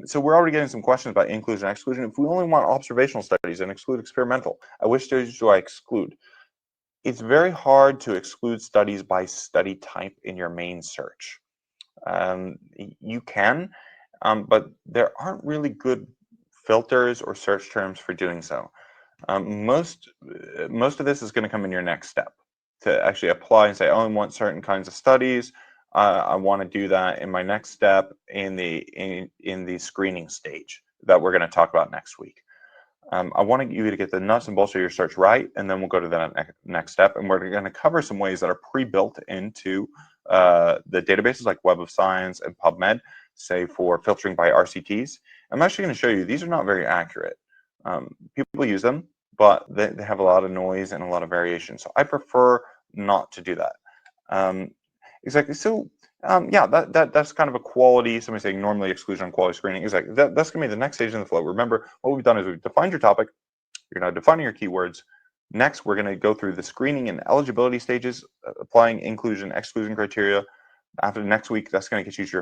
So we're already getting some questions about inclusion and exclusion. If we only want observational studies and exclude experimental, at which stage do I exclude? It's very hard to exclude studies by study type in your main search. You can, but there aren't really good filters or search terms for doing so. Most of this is going to come in your next step to actually apply and say, oh, I want certain kinds of studies. I want to do that in my next step in the screening stage that we're going to talk about next week. I want you to get the nuts and bolts of your search right, and then we'll go to the next step, and we're going to cover some ways that are pre-built into the databases like Web of Science and PubMed, say for filtering by RCTs. I'm actually going to show you these are not very accurate. People use them, but they have a lot of noise and a lot of variation. So I prefer not to do that. Exactly. So yeah, that's kind of a quality. Somebody saying normally exclusion on quality screening. Exactly. That's going to be the next stage in the flow. Remember, what we've done is we've defined your topic. You're now defining your keywords. Next, we're going to go through the screening and eligibility stages, applying inclusion, exclusion criteria. After next week, that's going to get you to your